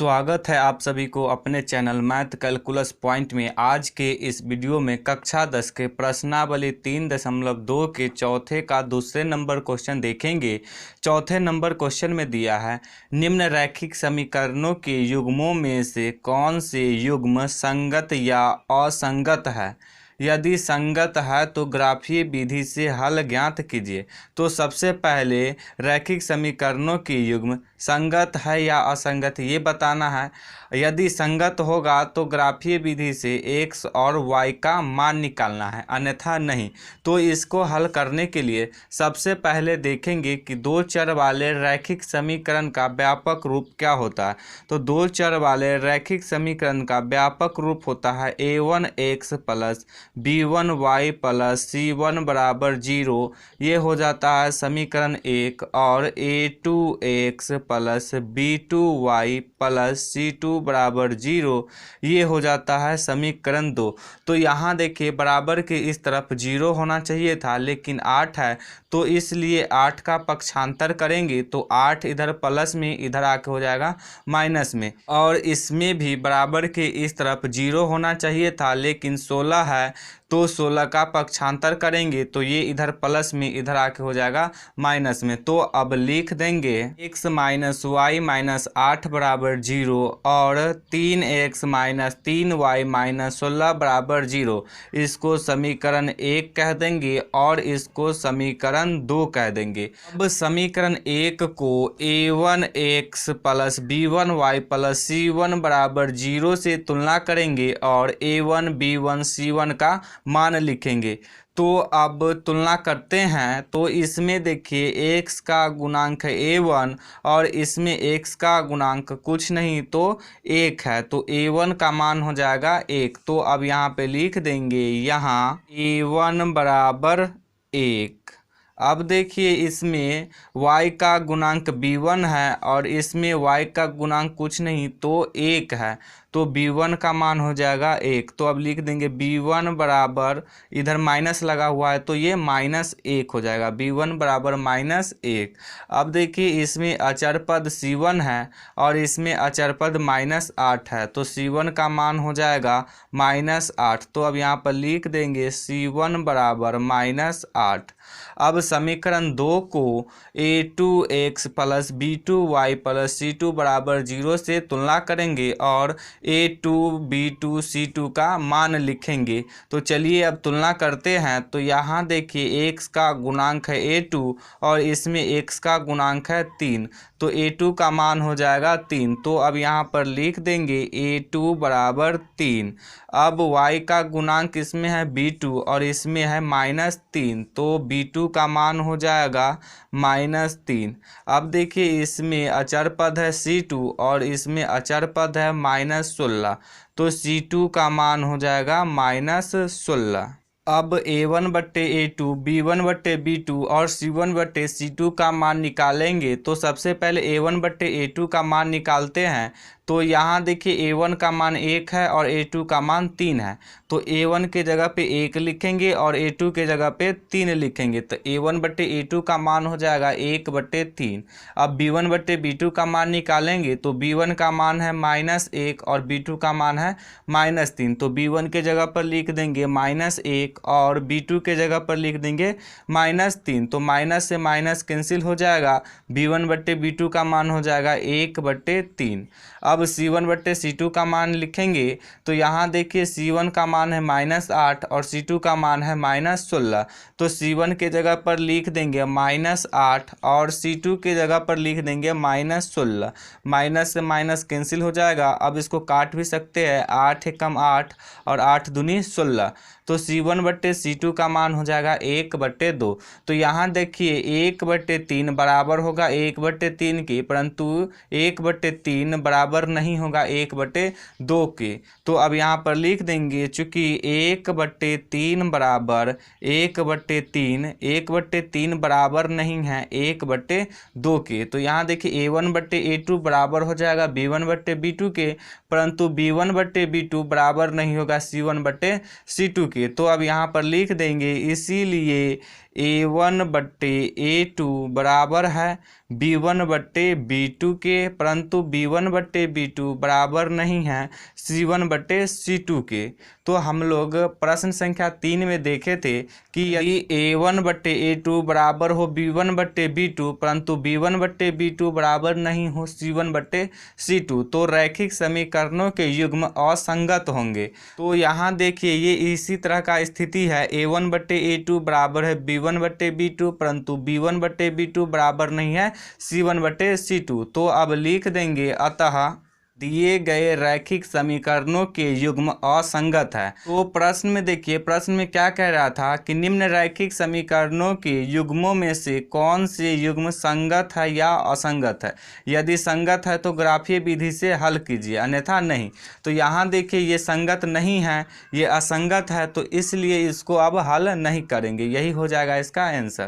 स्वागत है आप सभी को अपने चैनल मैथ कैलकुलस पॉइंट में। आज के इस वीडियो में कक्षा 10 के प्रश्नावली 3.2 के चौथे का दूसरे नंबर क्वेश्चन देखेंगे। चौथे नंबर क्वेश्चन में दिया है, निम्न रैखिक समीकरणों के युग्मों में से कौन से युग्म संगत या असंगत है। यदि संगत है तो ग्राफीय विधि से हल ज्ञात कीजिए। तो सबसे पहले रैखिक समीकरणों के युग्म संगत है या असंगत ये बताना है। यदि संगत होगा तो ग्राफीय विधि से x और y का मान निकालना है, अन्यथा नहीं। तो इसको हल करने के लिए सबसे पहले देखेंगे कि दो चर वाले रैखिक समीकरण का व्यापक रूप क्या होता है। तो दो चर वाले रैखिक समीकरण का व्यापक रूप होता है a1x plus b1y plus c1 बराबर 0। ये हो जाता है समीकरण 1। और a2x plus b2y plus c2 बराबर 0 ये हो जाता है समीकरण 2। तो यहाँ देखिए बराबर के इस तरफ 0 होना चाहिए था, लेकिन 8 है तो इसलिए 8 का पक्षांतर करेंगे तो 8 इधर प्लस में, इधर आके हो जाएगा माइनस में। और इसमें भी बराबर के इस तरफ 0 होना चाहिए था, लेकिन 16 है तो 16 का पक्षांतर करेंगे तो ये इधर प्लस में, इधर आके हो जाएगा माइनस में। तो अब लिख देंगे x माइनस वाई माइनस 8 बराबर 0 और 3x माइनस 3y माइनस 16 बराबर 0। इसको समीकरण 1 कह देंगे और इसको समीकरण 2 कह देंगे। अब समीकरण 1 को a1x plus b1y plus c1 बराबर 0 से तुलना करेंगे और a1 b1 c1 का मान लिखेंगे। तो अब तुलना करते हैं तो इसमें देखिए x का गुणांक है a1 और इसमें x का गुणांक कुछ नहीं तो 1 है, तो a1 का मान हो जाएगा 1। तो अब यहाँ पे लिख देंगे यहाँ a1 बराबर 1। अब देखिए इसमें y का गुणांक b1 है और इसमें y का गुणांक कुछ नहीं तो 1 है, तो b1 का मान हो जाएगा 1। तो अब लिख देंगे b1 बराबर, इधर माइनस लगा हुआ है तो ये -1 हो जाएगा, b1 बराबर -1। अब देखिए इसमें अचर पद c1 है और इसमें अचर पद -8 है, तो c1 का मान हो जाएगा -8। तो अब यहाँ पर लिख देंगे c1 बराबर -8। अब समीकरण 2 को a2x plus b2y plus c2 बराबर 0 से तुलना करेंगे और a2 b2 c2 का मान लिखेंगे। तो चलिए अब तुलना करते हैं। तो यहाँ देखिए x का गुणांक है a2 और इसमें x का गुणांक है 3, तो a2 का मान हो जाएगा 3। तो अब यहाँ पर लिख देंगे a2 बराबर 3। अब y का गुणांक इसमें है b2 और इसमें है -3, तो b2 का मान हो जाएगा -3। अब देखिए इसमें अचर पद है c2 और इसमें अचर पद है -16, तो c2 का मान हो जाएगा -16। अब a1 बट्टे a2, b1 बट्टे b2 और c1 बट्टे c2 का मान निकालेंगे। तो सबसे पहले a1 बट्टे a2 का मान निकालते हैं। तो यहाँ देखिए a1 का मान 1 है और a2 का मान 3 है, तो a1 के जगह पे 1 लिखेंगे और a2 के जगह पे 3 लिखेंगे। तो a1 बट्टे a2 का मान हो जाएगा 1 बट्टे 3। अब b1 बट्टे b2 का मान निकालेंगे तो b1 का मान है -1 और b2 का मान है -3, तो b1 के जगह पर लिख देंगे -1 और b2 के जगह पर लिख देंगे -3। तो माइनस से माइनस कैंसिल हो जाएगा, b1 बट्टे b2 का मान हो जाएगा 1 बट्टे 3। अब c1 बट्टे c2 का मान लिखेंगे। तो यहाँ देखिए c1 का मान है -8 और c2 का मान है -16, तो c1 के जगह पर लिख देंगे -8 और c2 के जगह पर लिख देंगे -16। माइनस से माइनस कैंसिल हो जाएगा। अब इसको काट भी सकते हैं, 8 एकम 8 और 8 दूनी 16, तो c1 बट्टे c2 का मान हो जाएगा 1 बट्टे 2। तो यहाँ देखिए 1 बट्टे 3 बराबर होगा 1 बट्टे 3 के, परंतु 1 बट्टे 3 बराबर नहीं होगा 1 बट्टे 2 के। तो अब यहाँ पर लिख देंगे चूँकि 1 बट्टे 3 बराबर 1 बट्टे 3, 1 बट्टे 3 बराबर नहीं है 1 बट्टे 2 के। तो यहाँ देखिए a1 बट्टे a2 बराबर हो जाएगा b1 बट्टे b2 के, परंतु b1 बट्टे b2 बराबर नहीं होगा c1 बट्टे c2 के। तो अब यहाँ पर लिख देंगे इसीलिए A1/A2 बराबर है B1/B2 के, परंतु B1/B2 बराबर नहीं है C1/C2 के। तो हम लोग प्रश्न संख्या 3 में देखे थे कि यदि A1/A2 बराबर हो B1/B2 परंतु B1/B2 बराबर नहीं हो C1/C2 तो रैखिक समीकरणों के युग्म असंगत होंगे। तो यहाँ देखिए ये इसी तरह का स्थिति है, A1/A2 बराबर है B1/B2 परंतु B1/B2 बराबर नहीं है C1/C2। तो अब लिख देंगे अतः दिए गए रैखिक समीकरणों के युग्म असंगत है। तो प्रश्न में देखिए, प्रश्न में क्या कह रहा था कि निम्न रैखिक समीकरणों के युग्मों में से कौन से युग्म संगत है या असंगत है। यदि संगत है तो ग्राफीय विधि से हल कीजिए, अन्यथा नहीं। तो यहाँ देखिए ये संगत नहीं है, ये असंगत है, तो इसलिए इसको अब हल नहीं करेंगे। यही हो जाएगा इसका आंसर।